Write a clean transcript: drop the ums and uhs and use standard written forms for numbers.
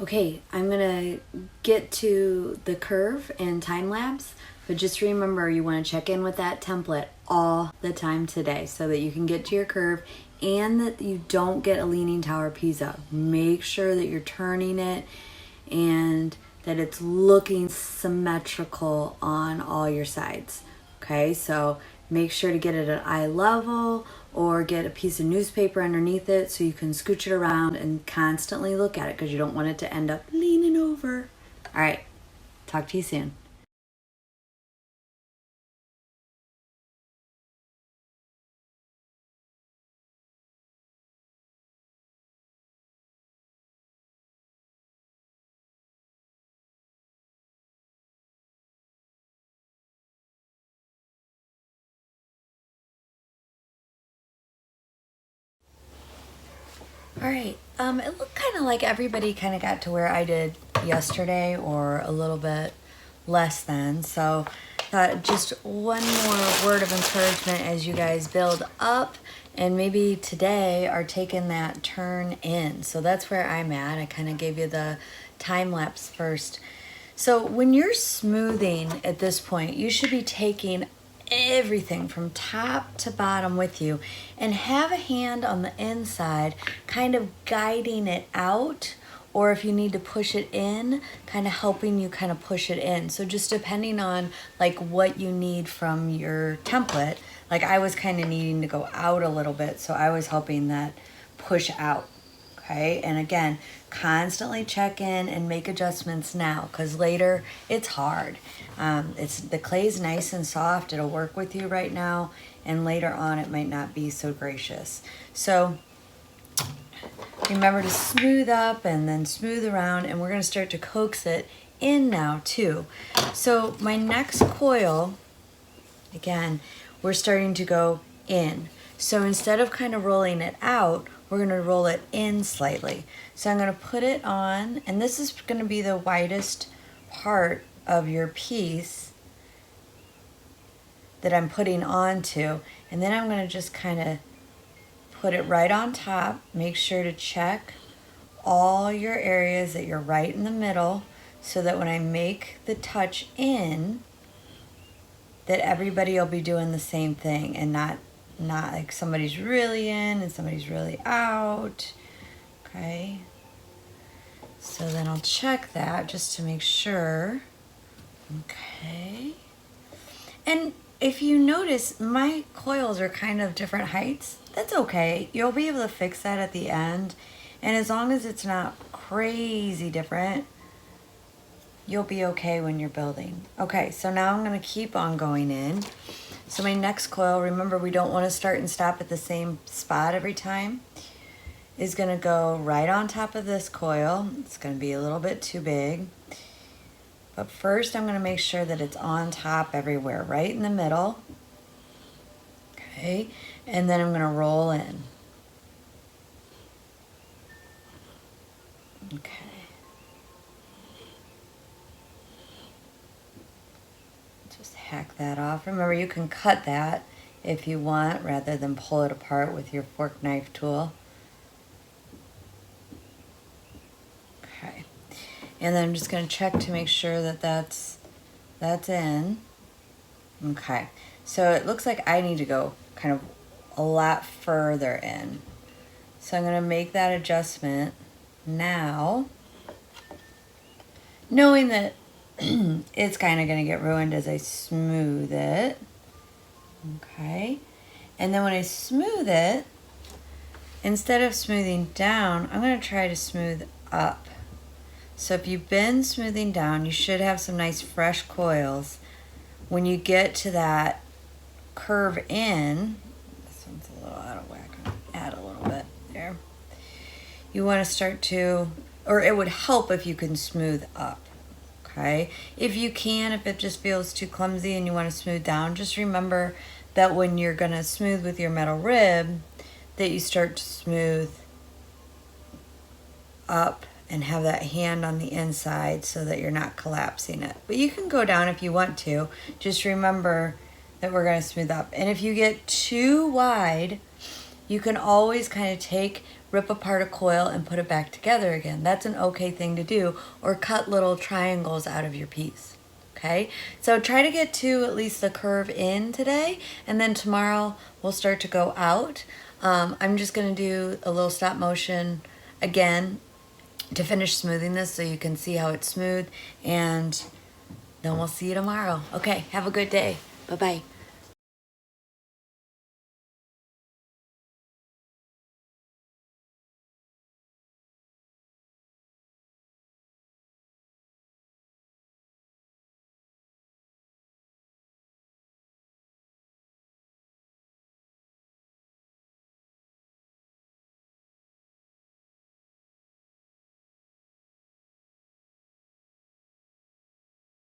Okay, I'm gonna get to the curve and time lapse, but just remember you want to check in with that template all the time today so that you can get to your curve and that you don't get a leaning tower Pisa. Make sure that you're turning it and that it's looking symmetrical on all your sides. Okay, so make sure to get it at eye level or get a piece of newspaper underneath it so you can scooch it around and constantly look at it because you don't want it to end up leaning over. All right, talk to you soon. All right, it looked kind of like everybody kind of got to where I did yesterday or a little bit less than. So just one more word of encouragement as you guys build up and maybe today are taking that turn in. So that's where I'm at. I kind of gave you the time lapse first. So when you're smoothing at this point, you should be taking everything from top to bottom with you and have a hand on the inside kind of guiding it out, or if you need to push it in, kind of helping you kind of push it in. So just depending on like what you need from your template, like I was kind of needing to go out a little bit, so I was helping that push out. Okay, and again, constantly check in and make adjustments now because later it's hard. The clay's nice and soft, it'll work with you right now, and later on it might not be so gracious. So remember to smooth up and then smooth around, and we're going to start to coax it in now too. So my next coil, again, we're starting to go in. So instead of kind of rolling it out, we're going to roll it in slightly. So I'm going to put it on, and this is going to be the widest part of your piece that I'm putting onto, and then I'm going to just kind of put it right on top. Make sure to check all your areas that you're right in the middle so that when I make the touch in, that everybody will be doing the same thing and not like somebody's really in and somebody's really out. Okay, so then I'll check that just to make sure. Okay, and if you notice my coils are kind of different heights, that's okay. You'll be able to fix that at the end, and as long as it's not crazy different, you'll be okay when you're building. Okay, so now I'm going to keep on going in. So my next coil, remember we don't want to start and stop at the same spot every time, is going to go right on top of this coil. It's going to be a little bit too big. But first I'm going to make sure that it's on top everywhere, right in the middle. Okay, and then I'm going to roll in. Okay. Hack that off. Remember, you can cut that if you want rather than pull it apart with your fork knife tool. Okay, and then I'm just going to check to make sure that that's in. Okay, so it looks like I need to go kind of a lot further in, so I'm going to make that adjustment now, knowing that it's kind of going to get ruined as I smooth it. Okay, and then when I smooth it, instead of smoothing down, I'm going to try to smooth up. So if you've been smoothing down, you should have some nice fresh coils. When you get to that curve in, this one's a little out of whack, I'm going to add a little bit there. You want to start to, or it would help if you can smooth up. Okay, if you can, if it just feels too clumsy and you want to smooth down, just remember that when you're going to smooth with your metal rib, that you start to smooth up and have that hand on the inside so that you're not collapsing it. But you can go down if you want to. Just remember that we're going to smooth up. And if you get too wide, you can always kind of rip apart a coil and put it back together again. That's an okay thing to do, or cut little triangles out of your piece. Okay, so try to get to at least the curve in today, and then tomorrow we'll start to go out. I'm just gonna do a little stop motion again to finish smoothing this so you can see how it's smooth, and then we'll see you tomorrow. Okay, have a good day. Bye-bye.